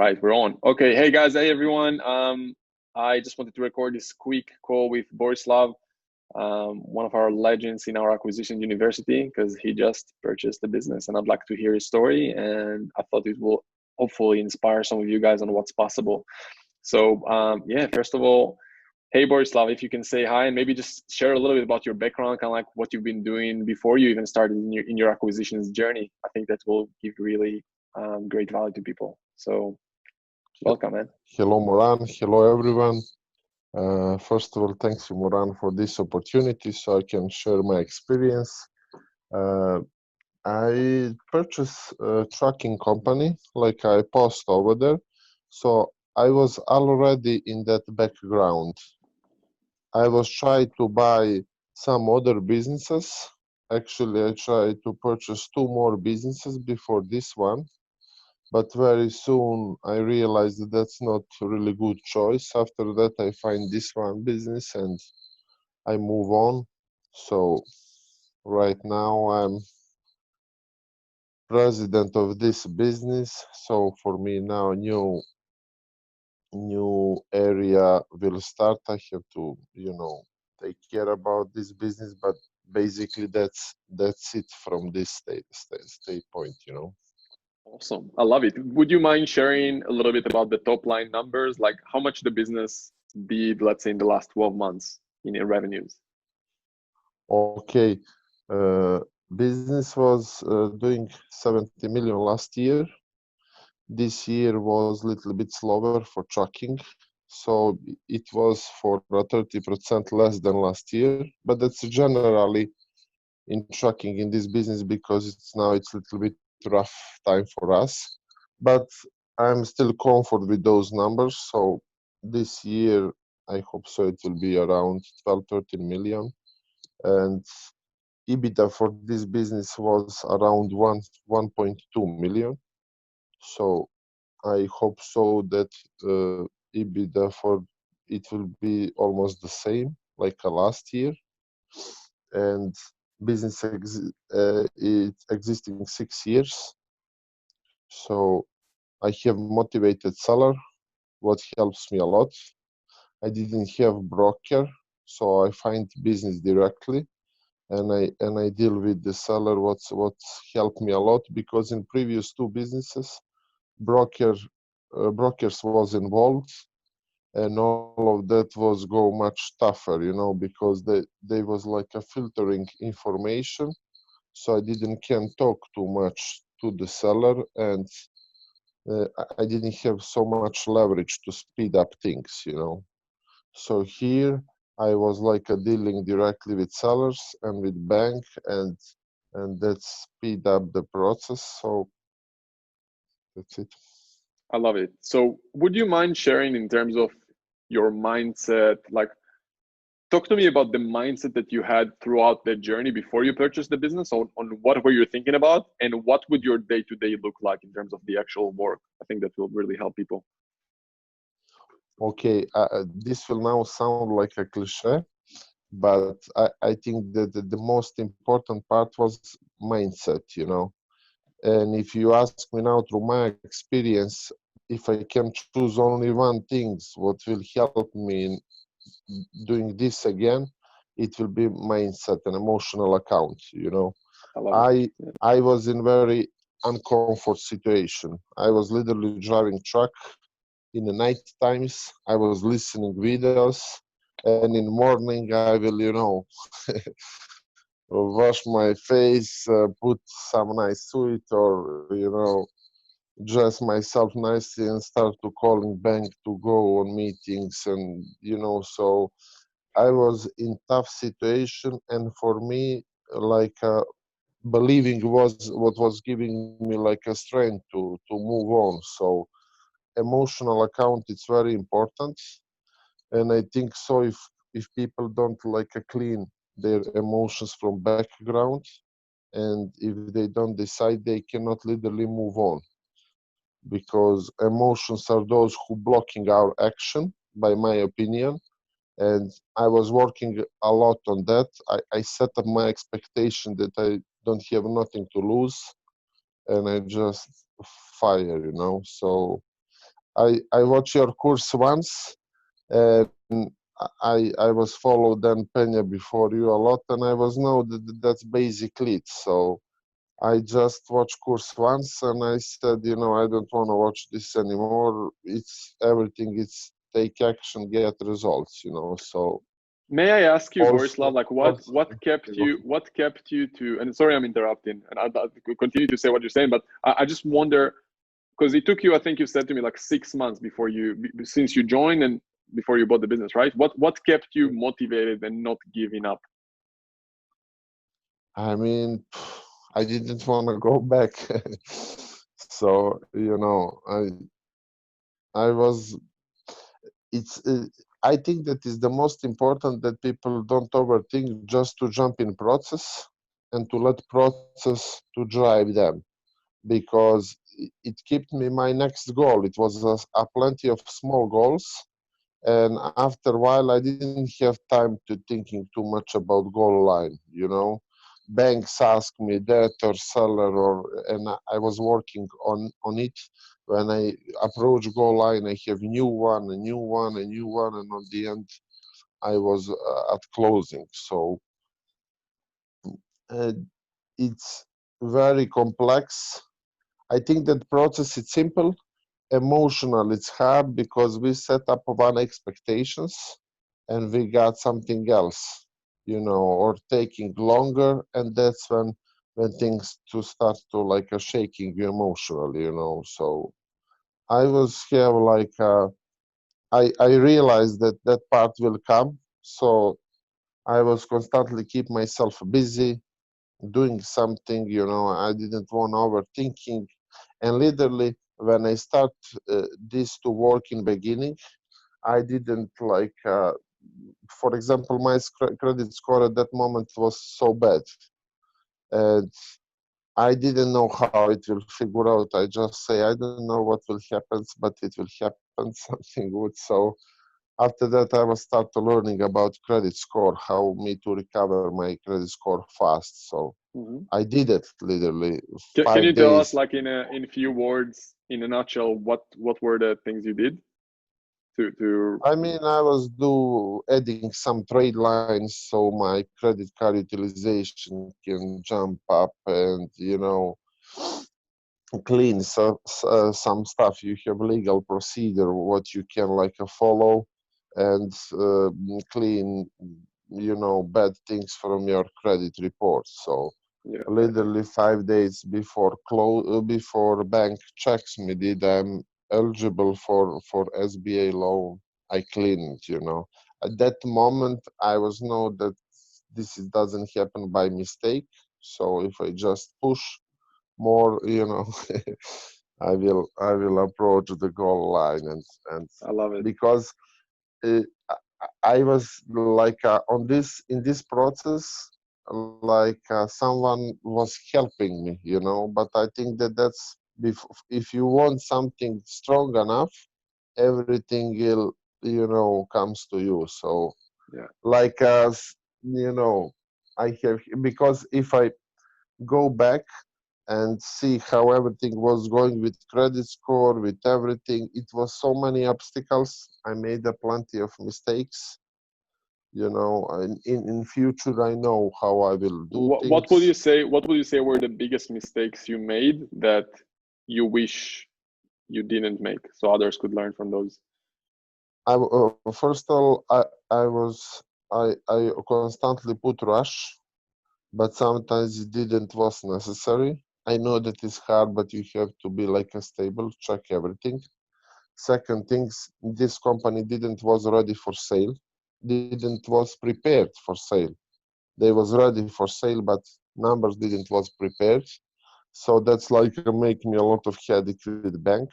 Right, we're on. Okay, hey guys, hey everyone. I just wanted to record this quick call with Borislav, one of our legends in our acquisition university, because he just purchased the business, and I'd like to hear his story. And I thought it will hopefully inspire some of you guys on what's possible. So, yeah, first of all, hey Borislav, if you can say hi and maybe just share a little bit about your background, kind of like what you've been doing before you even started in your acquisitions journey. I think that will give really great value to people. So welcome, man. Hello, Moran. Hello, everyone. First of all, thanks you, Moran, for this opportunity so I can share my experience. I purchased a trucking company, like I post over there. So I was already in that background. I was trying to buy some other businesses. Actually, I tried to purchase 2 more businesses before this one. But very soon I realized that that's not a really good choice. After that, I find this one business and I move on. So right now I'm president of this business. So for me now, new area will start. I have to, take care about this business. But basically, that's it from this state point. Awesome. I love it. Would you mind sharing a little bit about the top line numbers? Like how much the business did, let's say, in the last 12 months in revenues? Okay. Business was doing 70 million last year. This year was a little bit slower for trucking. So it was for 30% less than last year. But that's generally in trucking in this business because it's a little bit rough time for us. But I'm still comfortable with those numbers. So this year, I hope so it will be around 12, 13 million. And EBITDA for this business was around 1.2 million. So I hope so that EBITDA for it will be almost the same like last year. And business it's existing 6 years. So I have motivated seller, what helps me a lot. I didn't have broker, so I find business directly. And I deal with the seller. What's helped me a lot because in previous 2 businesses, brokers was involved, and all of that was go much tougher, because they was like a filtering information, so I can't talk too much to the seller, and I didn't have so much leverage to speed up things, So here I was like dealing directly with sellers and with bank, and that speed up the process. So that's it. I love it. So would you mind sharing in terms of your mindset, like talk to me about the mindset that you had throughout the journey before you purchased the business on what were you thinking about and what would your day-to-day look like in terms of the actual work? I think that will really help people. Okay, this will now sound like a cliche, but I think that the most important part was mindset, And if you ask me now through my experience, if I can choose only one thing, what will help me in doing this again, it will be mindset and emotional account, I was in very uncomfort situation. I was literally driving truck in the night times. I was listening videos, and in morning I will, wash my face, put some nice suit, or dress myself nicely and start to calling bank to go on meetings, and so I was in tough situation, and for me, like believing was what was giving me like a strength to move on. So emotional account is very important, and I think so if people don't like clean their emotions from background, and if they don't decide, they cannot literally move on, because emotions are those who blocking our action, by my opinion. And I was working a lot on that. I set up my expectation that I don't have nothing to lose, and I just fire, So I watched your course once, and I was followed then Pena before you a lot, and I was know that's basically it. So I just watched course once, and I said, you know, I don't want to watch this anymore. It's everything. It's take action, get results. You know. So May I ask you, also, Borislav, like also what kept you to? And sorry, I'm interrupting, and I'll continue to say what you're saying, but I just wonder because it took you, I think you said to me like 6 months before since you joined and before you bought the business, right? What kept you motivated and not giving up? I mean, I didn't want to go back. So, you know, I was, it's, I think that is the most important that people don't overthink, just to jump in process and to let process to drive them, because it kept me my next goal. It was a plenty of small goals, and after a while I didn't have time to thinking too much about goal line, you know. Banks ask me that, or seller, or and I was working on it. When I approach goal line, I have new one, a new one, a new one, and on the end I was at closing. So uh, it's very complex. I think that process is simple. Emotional, it's hard because we set up one expectations and we got something else, you know, or taking longer, and that's when things to start to like a shaking you emotionally, you know. So I was here like I realized that that part will come, so I was constantly keep myself busy doing something, you know. I didn't want overthinking, and literally when I start this to work in beginning, I didn't like for example, my credit score at that moment was so bad, and I didn't know how it will figure out. I just say I don't know what will happen, but it will happen something good. So after that, I was start to learning about credit score, how me to recover my credit score fast. So Mm-hmm. I did it literally Can you five tell us, days. like in a few words, in a nutshell, what were the things you did to? I mean, I was adding some trade lines so my credit card utilization can jump up, and you know, clean some stuff. You have legal procedure what you can like follow, and clean, you know, bad things from your credit report. So Yeah. literally 5 days before before bank checks me did I'm eligible for SBA loan, I cleaned, you know. At that moment I was know that doesn't happen by mistake. So if I just push more, you know, I will approach the goal line, and I love it. because uh, I was like on this in this process, like someone was helping me, you know. But I think that that's if you want something strong enough, everything will, you know, comes to you. So Yeah. like you know, I have, because if I go back and see how everything was going with credit score, with everything. It was so many obstacles. I made a plenty of mistakes, you know. And in future, I know how I will do What would you things. say? What would you say were the biggest mistakes you made that you wish you didn't make, so others could learn from those? First of all, I constantly put rush, but sometimes it didn't was necessary. I know that it's hard, but you have to be like a stable, check everything. Second things, this company didn't was ready for sale, didn't was prepared for sale. They was ready for sale, but numbers didn't was prepared. So that's like make me a lot of headache with bank.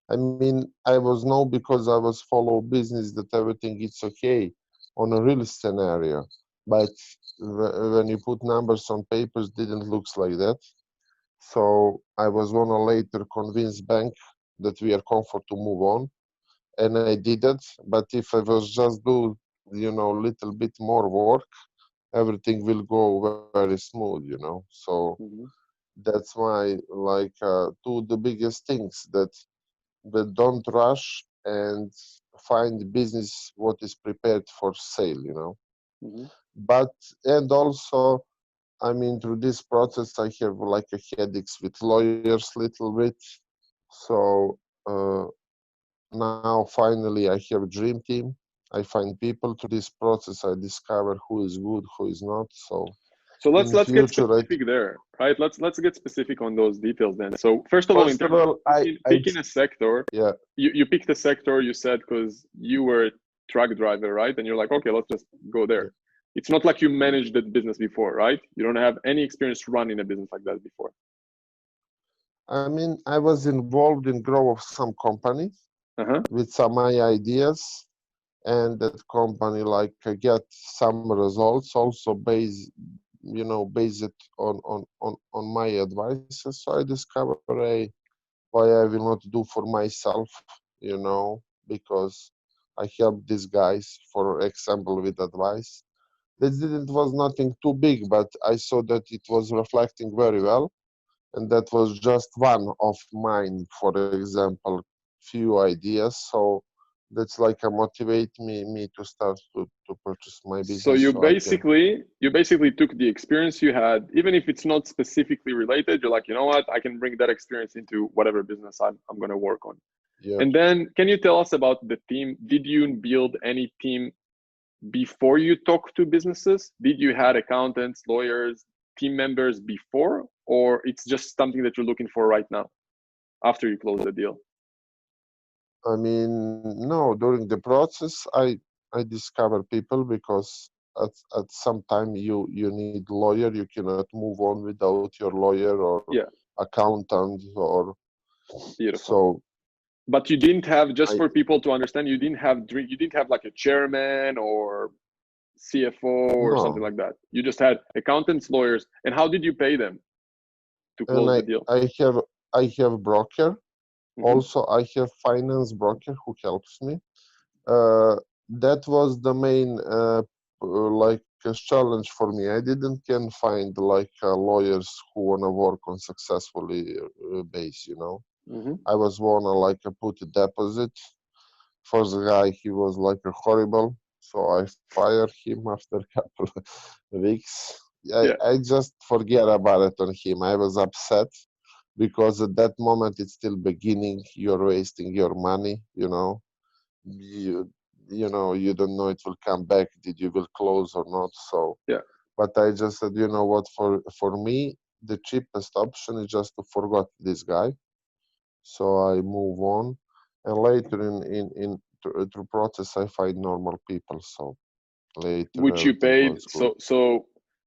I mean, I was know because I was follow business that everything is okay on a real scenario, but when you put numbers on papers, didn't looks like that. So I was wanna later convince bank that we are comfort to move on, and I did it. But if I was just do, you know, little bit more work, everything will go very smooth, you know. So Mm-hmm. that's why, like, two the biggest things that but don't rush and find business what is prepared for sale, you know. Hmm. But and also, I mean, through this process, I have like a headaches with lawyers little bit. So now finally, I have dream team. I find people through this process. I discover who is good, who is not. So So in let's get future, I specific there, right? Let's get specific on those details then. So first of all, in first of terms of all, picking a sector, yeah, you picked a sector, you said, because you were a truck driver, right? And you're like, okay, let's just go there. It's not like you managed that business before, right? You don't have any experience running a business like that before. I mean, I was involved in growth of some company Uh-huh. with some my ideas, and that company like get some results also based, you know, based on my advices. So I discover why I will not do for myself, you know, because I help these guys, for example, with advice. This didn't was nothing too big, but I saw that it was reflecting very well, and that was just one of mine, for example, few ideas. So that's like a motivate me to start to purchase my So business so I can. you basically took the experience you had, even if it's not specifically related, you're like, you know what, I can bring that experience into whatever business I'm going to work on. Yeah, And then can you tell us about the team? Did you build any team before you talk to businesses? Did you had accountants, lawyers, team members before, or it's just something that you're looking for right now after you close the deal? I mean, no, during the process I discover people because at some time you need lawyer. You cannot move on without your lawyer or Yeah, accountant or beautiful. so. But you didn't have, just I for people to understand, you didn't have like a chairman or CFO or something no, like that. You just had accountants, lawyers, and how did you pay them to and close the deal? I have broker. Hmm. Also, I have finance broker who helps me. Uh, that was the main like challenge for me. I didn't can find like lawyers who wanna work on successfully base. You know, Hmm. I was wanna like put a deposit. First guy, he was like a horrible, so I fired him after a couple of weeks. Yeah, I just forget about it on him. I was upset because at that moment it's still beginning. You're wasting your money, you know. You know, you don't know it will come back. Did you will close or not? So, yeah. but I just said, you know what? For me, the cheapest option is just to forget this guy. So I move on, and later through process I find normal people. So later Which you everything paid. was good.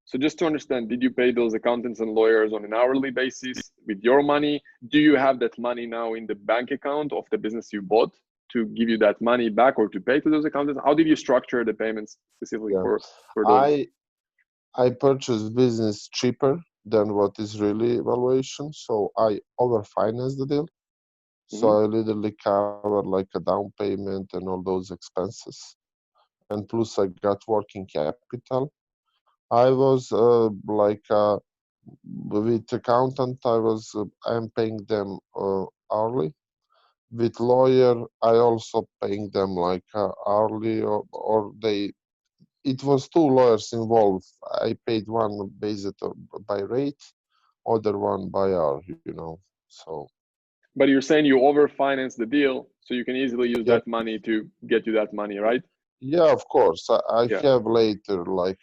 So just to understand, did you pay those accountants and lawyers on an hourly basis with your money? Do you have that money now in the bank account of the business you bought to give you that money back or to pay to those accountants? How did you structure the payments specifically Yeah, for those? I I purchased business cheaper than what is really valuation, so I overfinanced the deal. So Hmm. I literally covered like a down payment and all those expenses, and plus I got working capital. I was like with accountant, I'm paying them hourly. With lawyer, I also paying them like hourly or they. It was two lawyers involved. I paid one based by rate, other one by hour. You know, so But you're saying you overfinance the deal, so you can easily use yeah, that money to get you that money, right? yeah. Of course, I Yeah. have later like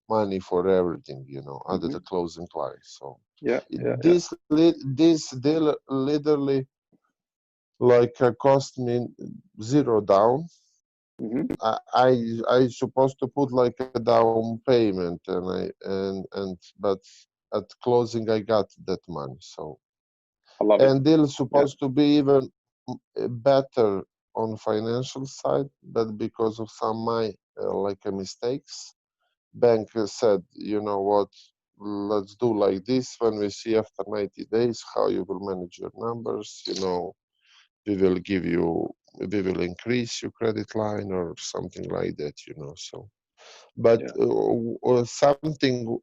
money for everything. You know, other Hmm. the closing client. So Yeah. Yeah. Yeah. this deal literally like cost me zero down. Hmm. I supposed to put like a down payment and but at closing I got that money. So I love it. and deal Yeah. supposed to be even better on financial side, but because of some my like mistakes, bank said, you know what, let's do like this. When we see after 90 days how you will manage your numbers, you know, we will give you, we will increase your credit line or something like that, you know. So but Yeah. something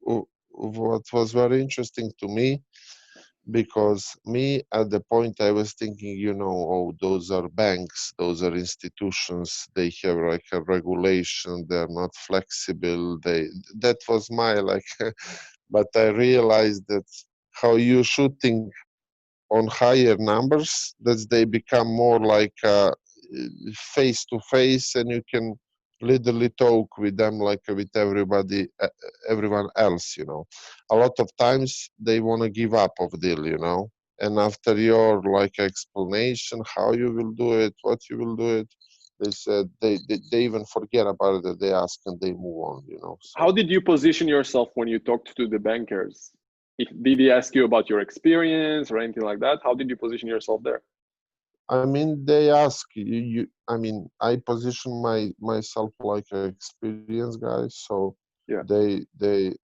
what was very interesting to me, because me at the point I was thinking, you know, oh, those are banks, those are institutions, they have like a regulation, they're not flexible. That was my like, but I realized that how you should think on higher numbers, that they become more like face to face, and you can literally talk with them like with everybody, everyone else. You know, a lot of times they want to give up of deal. You know, and after your like explanation how you will do it, what you will do it, they said they even forget about it. They ask and they move on. You know, How so. did you position yourself when you talked to the bankers? Did he ask you about your experience or anything like that? How did you position yourself there? I mean, they ask you. I mean, I position myself like an experienced guy, so Yeah, they they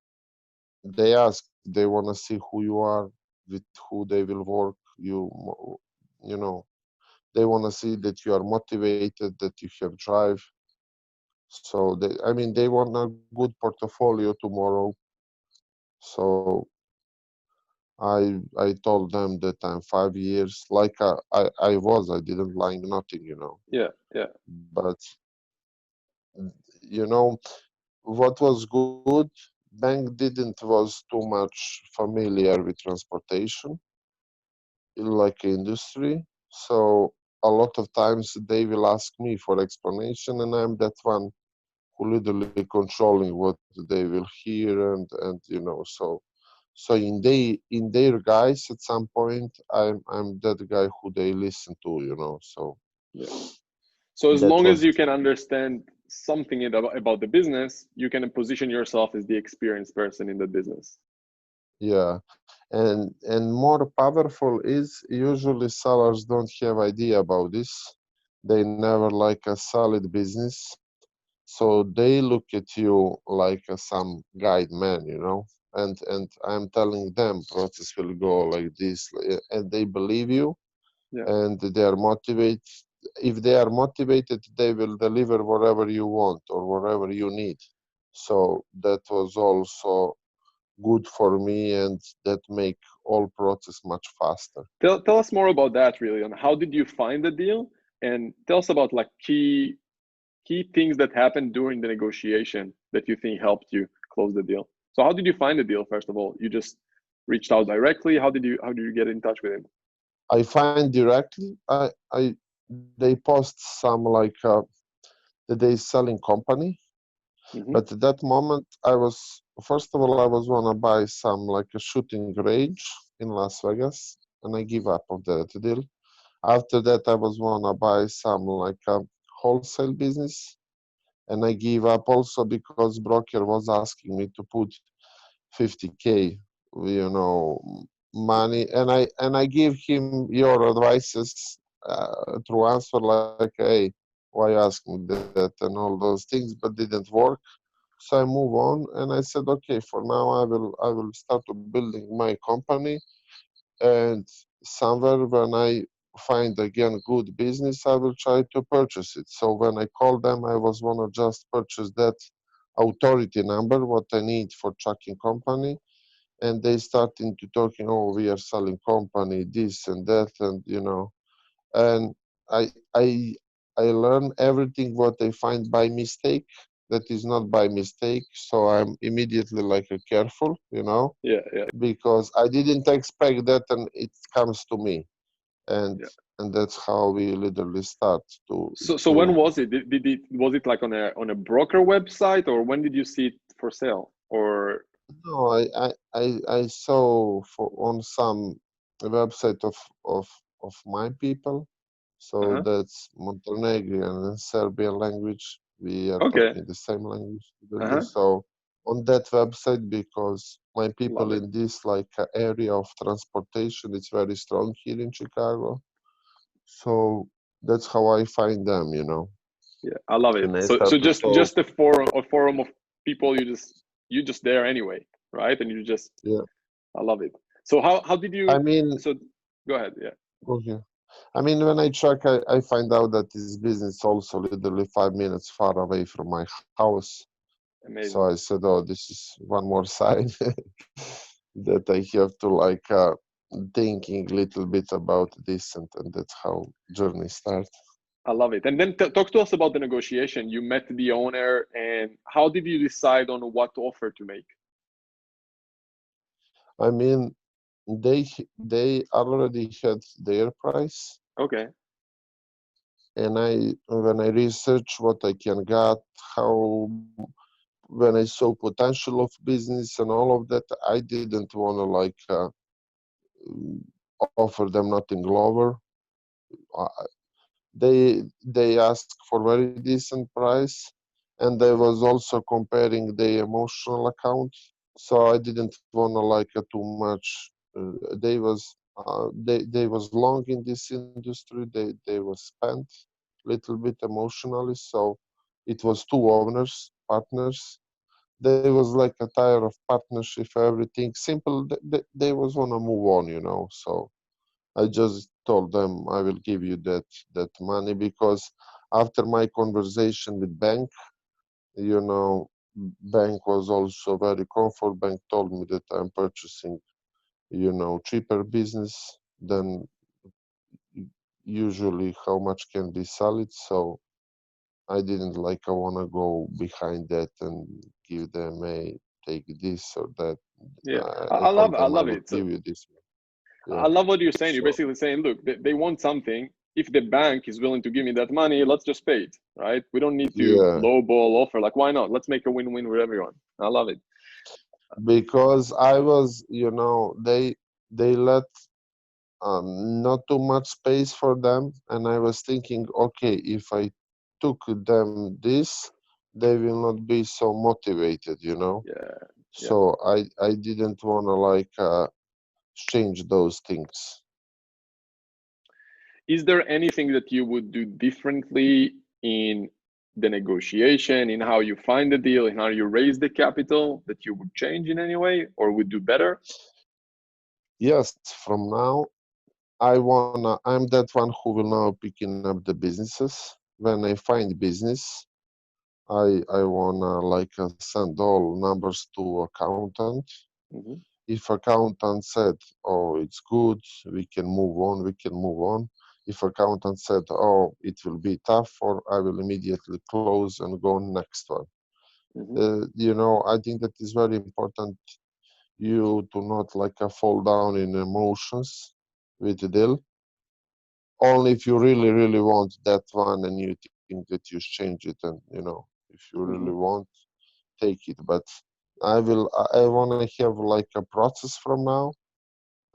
they ask. They want to see who you are, with who they will work. You know, they want to see that you are motivated, that you have drive. So I mean, they want a good portfolio tomorrow. So I told them that I'm 5 years, like I didn't lying nothing, you know. yeah, yeah, But you know what was good, bank didn't was too much familiar with transportation like industry, so a lot of times they will ask me for explanation, and I'm that one who literally controlling what they will hear, and you know, so in their guys at some point I'm that guy who they listen to, you know. So yeah. So as that long as was, you can understand something about the business, you can position yourself as the experienced person in the business. yeah. And more powerful is usually sellers don't have idea about this. They never like a solid business, so they look at you like some guide man, you know. And I'm telling them process will go like this, and they believe you, Yeah. and they are motivated. If they are motivated, they will deliver whatever you want or whatever you need. So that was also good for me, and that make all process much faster. Tell us more about that really, and how did you find the deal? And tell us about like key things that happened during the negotiation that you think helped you close the deal. So how did you find the deal, first of all? You just reached out directly? How did you get in touch with him? I find directly. I they post some like that they selling company, Mm-hmm. but at that moment I was, first of all, I was wanna buy some like a shooting range in Las Vegas, and I give up of that deal. After that, I was wanna buy some like a wholesale business, and I give up also because broker was asking me to put 50K, you know, money, and I give him your advices through answer like, hey, why you ask me that and all those things, but didn't work. So I move on, and I said, okay, for now I will start to building my company, and somewhere when I find again good business, I will try to purchase it. So when I call them, I was wanna just purchase that authority number what I need for trucking company, and they starting to talking, oh, we are selling company this and that, and you know, and i i I learn everything what I find by mistake that is not by mistake, so I'm immediately like a careful, you know, Yeah, yeah, because I didn't expect that, and it comes to me, and yeah. and that's how we literally start So when to was it? Did it was it like on a broker website, or when did you see it for sale? Or No, I saw for on some website of my people. So uh-huh. that's Montenegrin and Serbian language. We are Okay. talking the same language literally. Uh-huh. So on that website, because my people Love it. in this like area of transportation, it's very strong here in Chicago. So that's how I find them, you know. Yeah, I love it. And I So start to talk. just a forum of people you just there anyway, right? And you just Yeah. I love it. So how did I you mean, so go ahead, yeah. okay. I mean, when I check, I find out that this business also literally 5 minutes far away from my house. So Amazing. I said, oh, this is one more sign that I have to like. thinking a little bit about this, and that's how journey started. I love it. And then talk to us about the negotiation. You met the owner, and how did you decide on what offer to make? I mean, they already had their price, Okay. and when I researched what I can get, how when I saw potential of business and all of that, I didn't want to offer them nothing lower. Uh, they asked for very decent price, and I was also comparing the emotional account, so I didn't want to too much. They was long in this industry. They was spent little bit emotionally, so it was two owners, partners. They was like a tire of partnership, everything simple. They was wanna move on, So I just told them I will give you that money, because after my conversation with bank, you know, bank was also very comfort. Bank told me that I'm purchasing, cheaper business than usually how much can be solid. So I didn't I wanna go behind that and give them a take this or that. Yeah. I told I them I love will it. So give you this. I Yeah. love what you're saying. You're So basically saying, look, they want something. If the bank is willing to give me that money, let's just pay it, right? We don't need to yeah, lowball offer. Like, why not? Let's make a win-win with everyone. I love it. because I was, they let not too much space for them, and I was thinking, okay, if I took them this, they will not be so motivated. Yeah. Yeah. So I didn't want to change those things. Is there anything that you would do differently in the negotiation, in how you find the deal, in how you raise the capital that you would change in any way or would do better? Yes, from now I'm that one who will now picking up the businesses. When I find business, I wanna send all numbers to accountant. Hmm. If accountant said, "Oh, it's good, we can move on," we can move on. If accountant said, "Oh, it will be tough," or I will immediately close and go next one. Hmm. I think that is very important. You to not fall down in emotions with the deal. Only if you really, really want that one and you think that you change it, and if you really Hmm. want, take it. But I wanna have a process from now,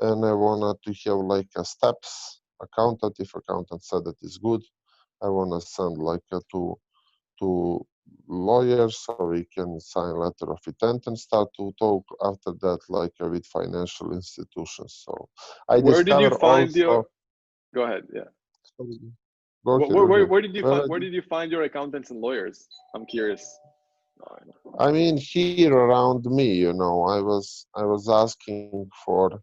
and I wanted to have a steps. Accountant, if accountant said that is good, I wanna send to lawyers so we can sign letter of intent and start to talk after that with financial institutions. So I Where did you discover find your? also. Go ahead. Yeah. Sorry, go ahead, go ahead. Where did you find your accountants and lawyers? I'm curious. Oh, I know. I mean, here around me, I was asking for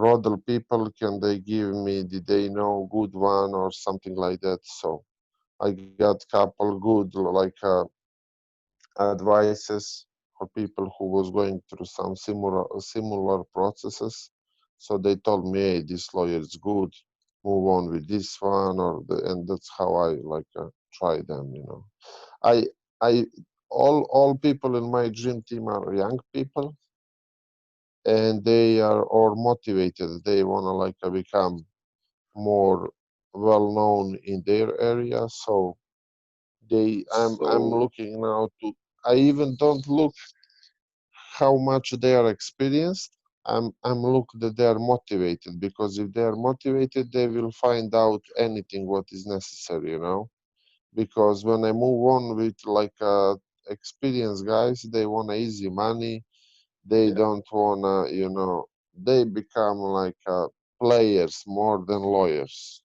other people, can they give me, did they know good one or something like that? So I got couple good advices for people who was going through some similar processes. So they told me, hey, this lawyer is good, move on with this one, and that's how I try them. I I all people in my dream team are young people, and they are all motivated. They wanna become more well known in their area. So I'm So looking now to. I even don't look how much they are experienced. I'm look that they are motivated, because if they are motivated, they will find out anything what is necessary. Because when I move on with experienced guys, they want easy money. They yeah, don't wanna. They become players more than lawyers.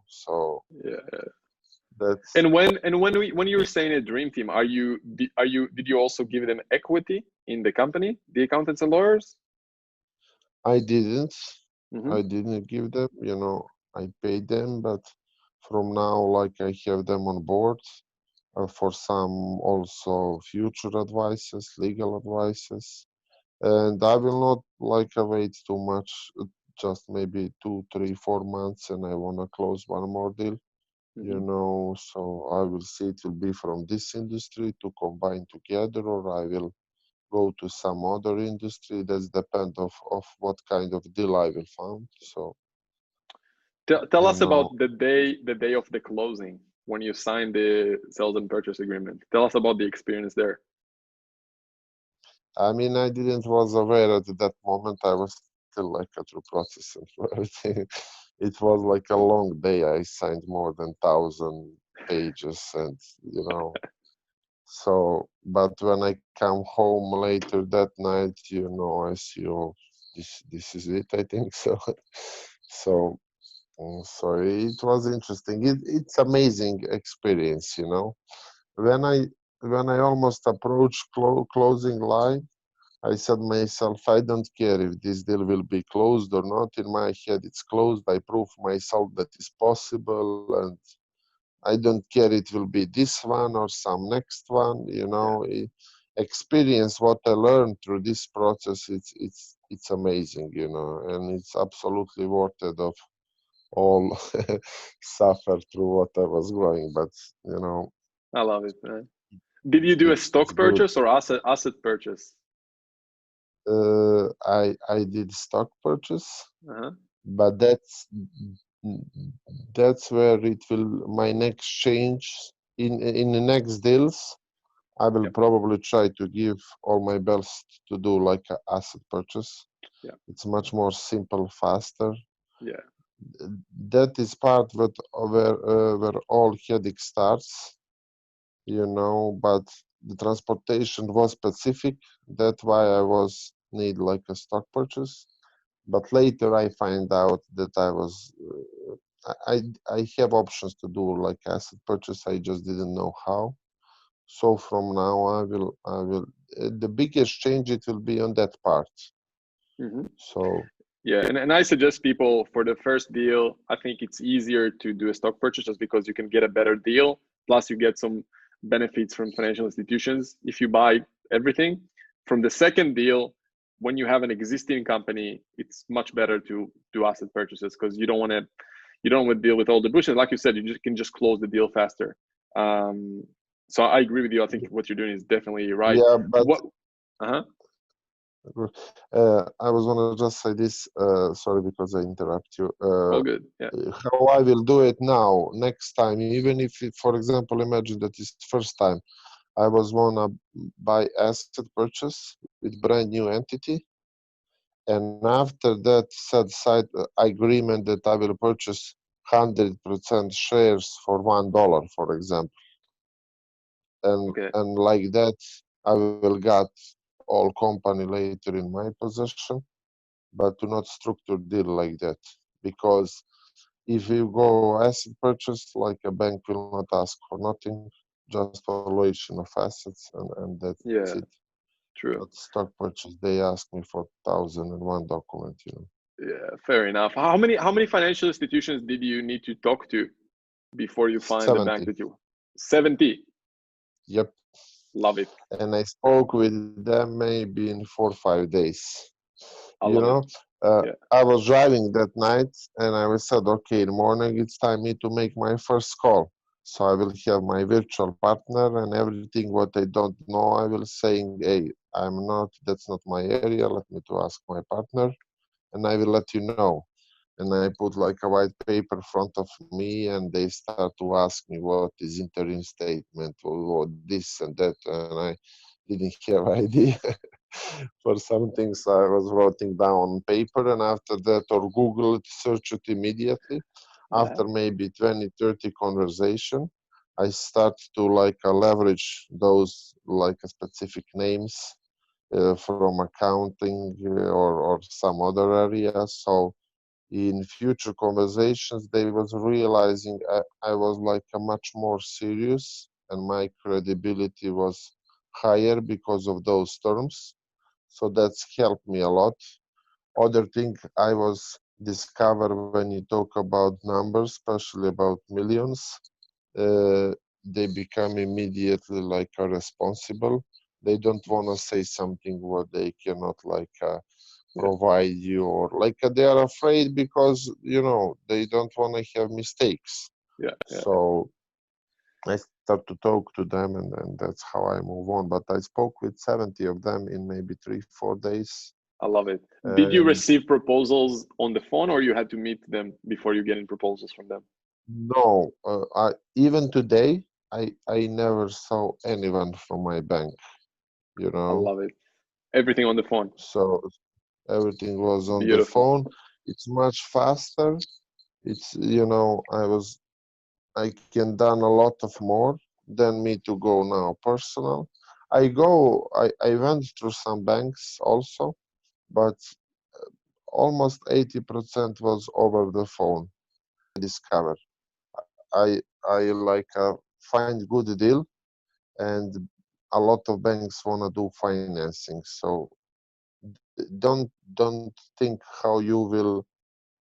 So yeah. that's. And when you were saying a dream team, did you also give them equity in the company, the accountants and lawyers? I didn't. Hmm. I didn't give them. I paid them, but from now, I have them on board for some also future advices, legal advices, and I will not wait too much. just maybe 2, 3, 4 months, and I want to close one more deal. Hmm. So I will see it will be from this industry to combine together, or I will go to some other industry. That's depend of what kind of deal I will find. So Tell you us about know, the day of the closing when you signed the sales and purchase agreement. Tell us about the experience there. I mean, I didn't was aware at that moment. I was still like a through process and through everything. It was like a long day. I signed more than 1,000 pages, and you know. So, but when I come home later that night, I see, oh, this is it. I think so. So, so it was interesting. It's amazing experience. When I when I almost approached closing line, I said myself, I don't care if this deal will be closed or not. In my head, it's closed. I prove myself that is possible, and I don't care it will be this one or some next one. Yeah, Experience what I learned through this process. It's amazing, and it's absolutely worth it of all suffer through what I was going. But you know, I love it, man. Did you do a it's stock good. purchase or asset purchase? I did stock purchase, Uh-huh. but that's where it will my next change in the next deals. I will Yep. probably try to give all my best to do like a asset purchase. Yeah. It's much more simple, faster. Yeah. That is part where all headache starts, but the transportation was specific. That's why I was need like a stock purchase. But later I find out that I have options to do like asset purchase. I just didn't know how. So from now I will the biggest change it will be on that part. Hmm. So Yeah, and I suggest people for the first deal, I think it's easier to do a stock purchase just because you can get a better deal. Plus, you get some benefits from financial institutions if you buy everything. From the second deal, when you have an existing company, it's much better to do asset purchases because you don't want to deal with all the bullshit. Like you said, you can just close the deal faster. Um, so I agree with you. I think what you're doing is definitely right. yeah, but What? Uh-huh. I was gonna just say this. Sorry because I interrupt you. All good. Yeah. How I will do it now, next time, even if, for example, imagine that is first time I was wanna buy asset purchase with brand new entity, and after that set side agreement that I will purchase 100% shares for $1, for example, and Okay. and like that I will get all company later in my possession, but to not structure deal like that, because if you go asset purchase, like a bank will not ask for nothing, just valuation of assets, and that's it. Yeah. But True. stock purchase, they ask me for 1,001 document. Yeah, fair enough. How many financial institutions did you need to talk to before you find the bank 70. that you 70? Yep. Love it. And I spoke with them maybe in 4 or 5 days. I You love it. know, uh, Yeah. I was driving that night, and I was said, okay, in the morning it's time me to make my first call. So I will have my virtual partner and everything what I don't know. I will saying, hey, that's not my area. Let me to ask my partner, and I will let you know. And I put like a white paper in front of me, and they start to ask me what is interim statement, or what this and that, and I didn't have idea. For some things I was writing down on paper, and after that, or Google it, search it immediately. Yeah. After maybe 20, 30 conversation, I start to like leverage those like specific names from accounting or some other areas. So in future conversations, they was realizing I was like a much more serious, and my credibility was higher because of those terms. So that's helped me a lot. Other thing I was discover when you talk about numbers, especially about millions, uh, they become immediately like a responsible. They don't want to say something what they cannot like provide you, or like they are afraid because they don't want to have mistakes. Yeah, yeah, So I start to talk to them, and that's how I move on. But I spoke with 70 of them in maybe 3-4 days. I love it. Did you And receive proposals on the phone, or you had to meet them before you getting proposals from them? no, I even today I never saw anyone from my bank, you I know. love it. Everything on the phone. So everything was on the Beautiful. phone. It's much faster. It's I can done a lot of more than me to go now personal. I went through some banks also, but almost 80% was over the phone. Discover. I like find good deal, and a lot of banks wanna do financing. So don't think how you will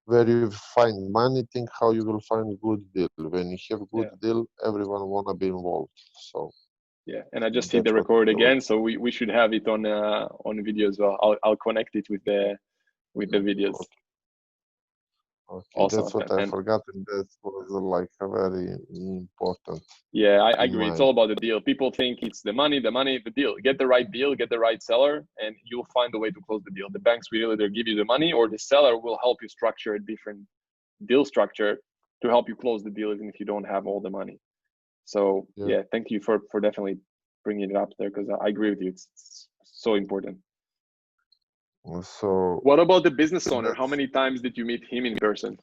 where you find money. Think how you will find good deal. When you have good Yeah. deal, everyone wanna be involved. So Yeah. And I just hit that's the what record I was. again, so we should have it on video as well. I'll connect it with the videos. Okay, Awesome, that's what man. I And forgot, and that was like a very important yeah, I in agree. It's my. all about the deal. People think it's the money, the deal. Get the right deal, get the right seller, and you'll find a way to close the deal. The banks will either give you the money, or the seller will help you structure a different deal structure to help you close the deal, even if you don't have all the money. So Yeah. yeah, thank you for definitely bringing it up there, because I agree with you. It's so important. So What about the business owner? How that's, many times did you meet him in person,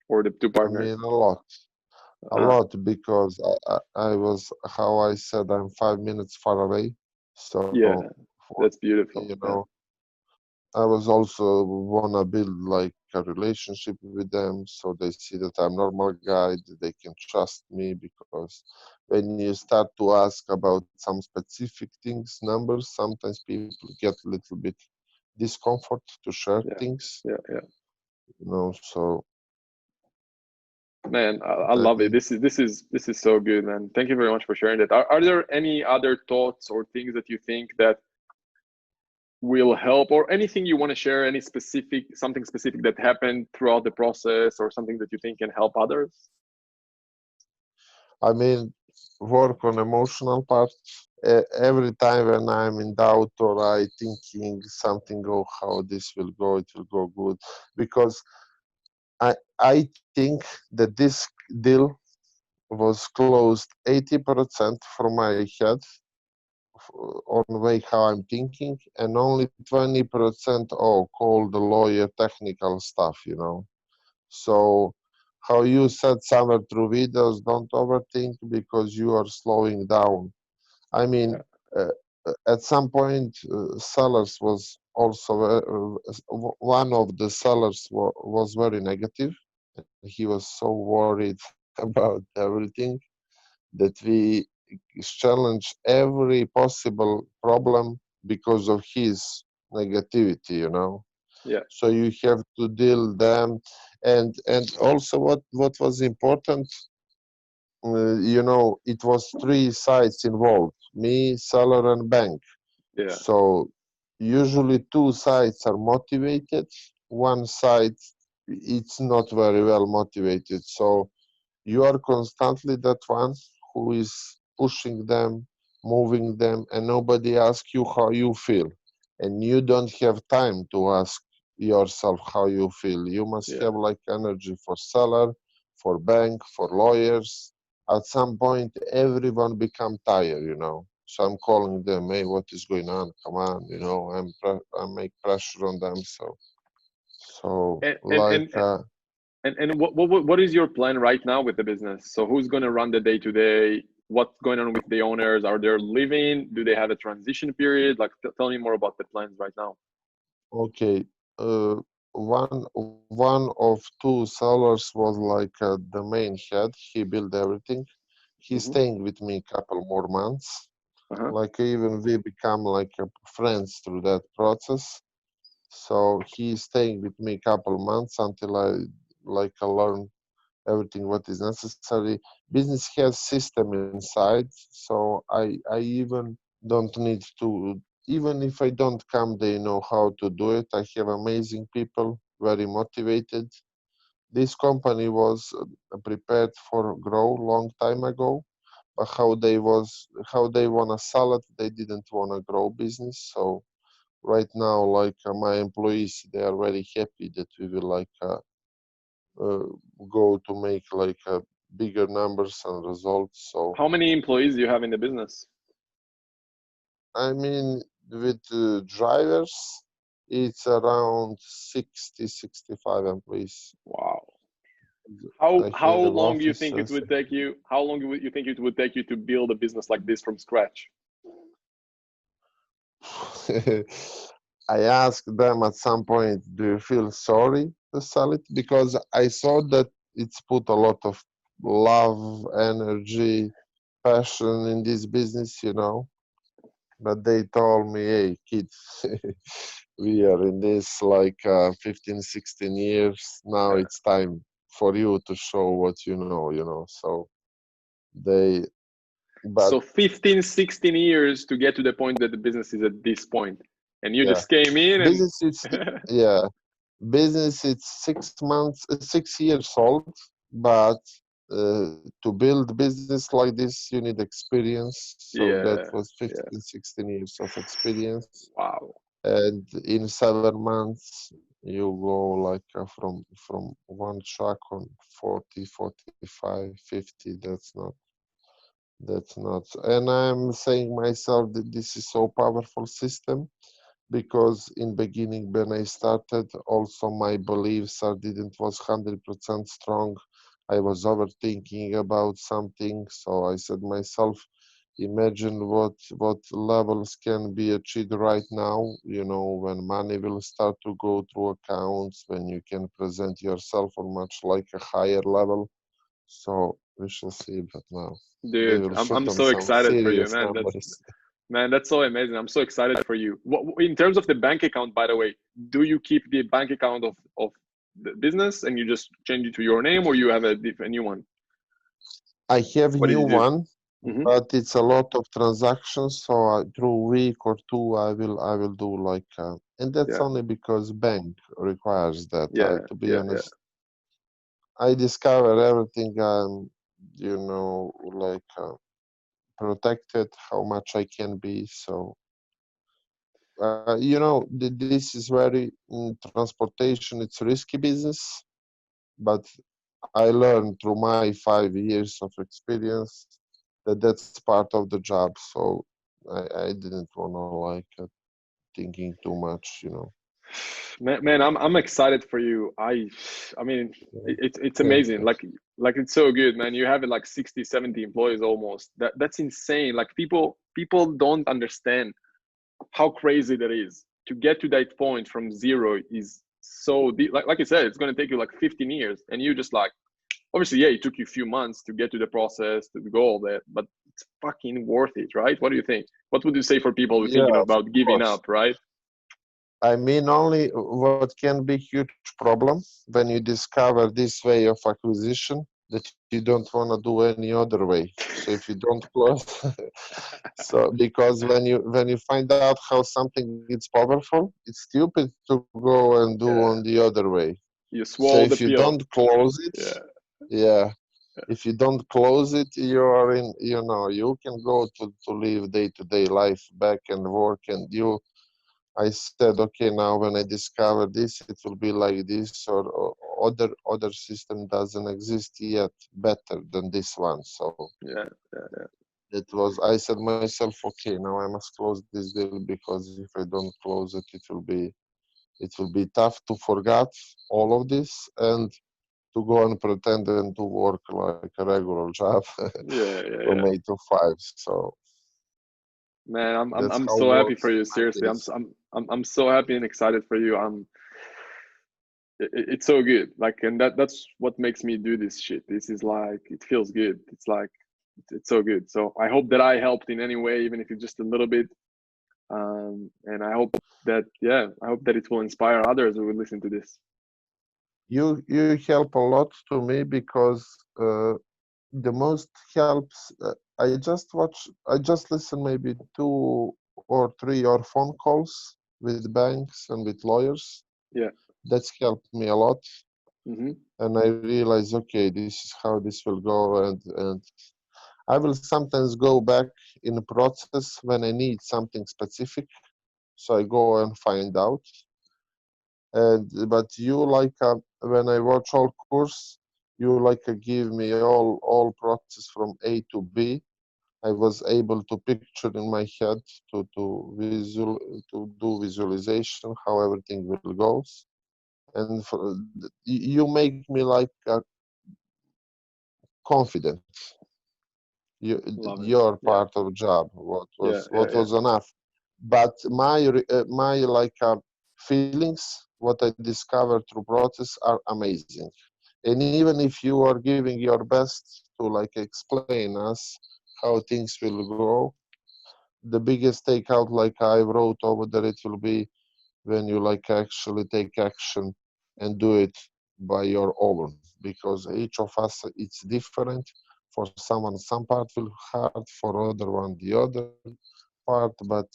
or the two I mean, partners? a lot because I was, how I said, I'm 5 minutes far away. Yeah, So, for, that's beautiful. you Yeah, know, I was also wanna build like a relationship with them, so they see that I'm normal guy, that they can trust me. Because when you start to ask about some specific things, numbers, sometimes people get a little bit discomfort to share yeah, things, yeah. So Man, I I love it. mean, This is so good, man. Thank you very much for sharing that. Are there any other thoughts or things that you think that will help, or anything you want to share? Any specific something specific that happened throughout the process, or something that you think can help others? I mean, work on emotional part. Every time when I'm in doubt or I thinking something, oh, how this will go, it will go good, because I think that this deal was closed 80% from my head, on way how I'm thinking, and only 20%, oh, call the lawyer technical stuff. So how you said somewhere through videos, don't overthink because you are slowing down. I mean, Yeah, uh, at some point, sellers was also one of the sellers was very negative. He was so worried about everything that we challenge every possible problem because of his negativity. yeah, So you have to deal them, and also what was important, it was three sides involved: me, seller, and bank. yeah, So usually two sides are motivated, one side it's not very well motivated. So you are constantly that one who is pushing them, moving them, and nobody asks you how you feel. And you don't have time to ask yourself how you feel. You must yeah, have like energy for seller, for bank, for lawyers. At some point, everyone become tired. So I'm calling them, hey, what is going on? Come on, I make pressure on them. So and and like, and and what is your plan right now with the business? So who's going to run the day to day? What's going on with the owners? Are they leaving? Do they have a transition period? Like, tell me more about the plans right now. okay, uh, one of two sellers was like the main head. He built everything. He's Mm-hmm. staying with me a couple more months. Uh-huh. Like even we become like friends through that process. So he's staying with me a couple months until I learn everything what is necessary. Business has system inside, so I even don't need to. even if I don't come, they know how to do it. I have amazing people, very motivated. This company was prepared for grow long time ago, but how they wanna sell it, they didn't wanna grow business. So right now, like my employees, they are very happy that we will uh, go to make bigger numbers and results. So How many employees do you have in the business? I mean, with drivers, it's around 60, 65 employees. Wow. I How have long do you think it offices. would take you? How long would you think it would take you to build a business like this from scratch? I asked them at some point, do you feel sorry to sell it? Because I saw that it's put a lot of love, energy, passion in this business, you know. But they told me, hey, kids, we are in this 15, 16 years. Now Yeah. it's time for you to show what you know, you know. So they, but So 15, 16 years to get to the point that the business is at this point. And you yeah, just came in and business, yeah, business, it's 6 months, 6 years old, but to build business like this, you need experience. So that yeah, was yeah. 15, 16 years of experience. Wow. And in 7 months, you go from one truck on 40, 45, 50. That's not. And I'm saying myself that this is so powerful system because in beginning when I started, also my beliefs I didn't was 100% strong. I was overthinking about something, so I said myself, imagine what levels can be achieved right now. You know, when money will start to go through accounts, when you can present yourself on much like a higher level. So we shall see, but now they Dude, will I'm shoot on so some excited for you, serious man. numbers. That's so amazing. I'm so excited for you. In terms of the bank account, by the way, do you keep the bank account of the business and you just change it to your name, or you have a new one? I have a What did new you do? one, Hmm. but it's a lot of transactions. So through week or two, I will do and that's Yeah, only because bank requires that. yeah, To be yeah, yeah, honest, I discover everything. Protected how much I can be. So this is very transportation. It's risky business, but I learned through my 5 years of experience that that's part of the job. So I didn't want to thinking too much, you know. man. I'm excited for you. I mean, Yeah. it's Thank amazing. you. Like it's so good, man. You have it like 60, 70 employees almost. That's insane. Like people don't understand how crazy that is to get to that point from zero is so deep. Like I said, it's going to take you like 15 years, and you just like obviously, yeah, it took you a few months to get to the process to go all that, but it's fucking worth it, right? What do you think? What would you say for people who are Yeah, thinking of about giving course. up, right? I mean, only what can be huge problem when you discover this way of acquisition that you don't want to do any other way. So if you don't close, so because when you find out how something is powerful, it's stupid to go and do on Yeah, the other way. you So swallow if the you pill. don't close it, Yeah, yeah, if you don't close it, you are in, you can go to live day-to-day life back and work, and I said, okay, now when I discover this, it will be like this, or other system doesn't exist yet better than this one. So yeah, yeah, it was, I said myself, okay, now I must close this deal because if I don't close it, it will be tough to forget all of this and to go and pretend and to work like a regular job yeah, yeah, from yeah. 8 to 5. So Man, that's I'm how so happy works for in you. my Seriously, case. I'm so happy and excited for you. It's so good. Like, and that's what makes me do this shit. This is like it feels good. It's like it's so good. So I hope that I helped in any way, even if it's just a little bit. And I hope that I hope that it will inspire others who will listen to this. You help a lot to me because the most helps. I just listen maybe 2 or 3 or phone calls with banks and with lawyers. Yeah. That's helped me a lot. Mm-hmm. And I realized, okay, this is how this will go. And I will sometimes go back in the process when I need something specific. So I go and find out. But you when I watch all course, you give me all process from A to B. I was able to picture in my head to do visualization how everything will goes, and you make me confident. Love it. Your Yeah. part of job Yeah. what Yeah. Yeah. was enough, but my feelings what I discovered through process are amazing. And even if you are giving your best to explain us how things will go, the biggest takeout I wrote over there, it will be when you actually take action and do it by your own, because each of us it's different. For someone some part will hard, for other one the other part, but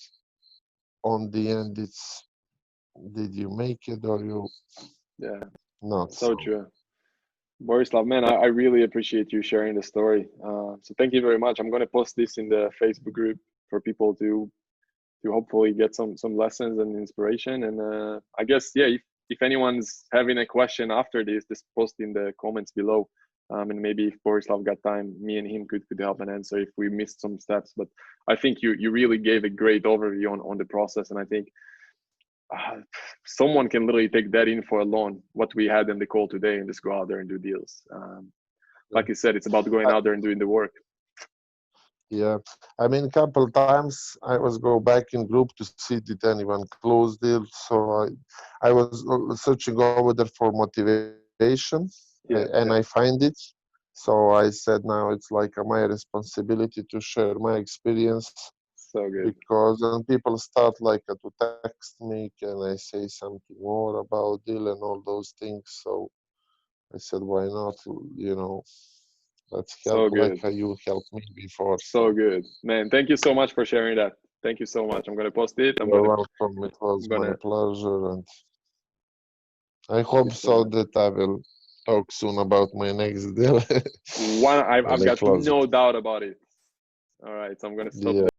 on the end it's, did you make it or you Yeah. not? So So true. Borislav, man, I really appreciate you sharing the story. So thank you very much. I'm going to post this in the Facebook group for people to hopefully get some lessons and inspiration. And I guess, yeah, if anyone's having a question after this, just post in the comments below. And maybe if Borislav got time, me and him could help and answer if we missed some steps. But I think you really gave a great overview on the process. And I think someone can literally take that in for a loan, what we had in the call today, and just go out there and do deals. Like you said, it's about going I, out there and doing the work. yeah, I mean, couple times I was go back in group to see did anyone close deal. So I was searching over there for motivation, and Yeah, I yeah. find it. So I said now it's my responsibility to share my experience, So good. because when people start to text me, can I say something more about deal and all those things. So I said, why not? You know, let's help So good. you helped me before. So So. good. Man, thank you so much for sharing that. Thank you so much. I'm gonna post it. You're welcome. It was I'm my gonna pleasure, and I thank you hope so so much. that I will talk soon about my next deal I've when I got close it. no doubt about it. All right, so I'm gonna stop Yeah.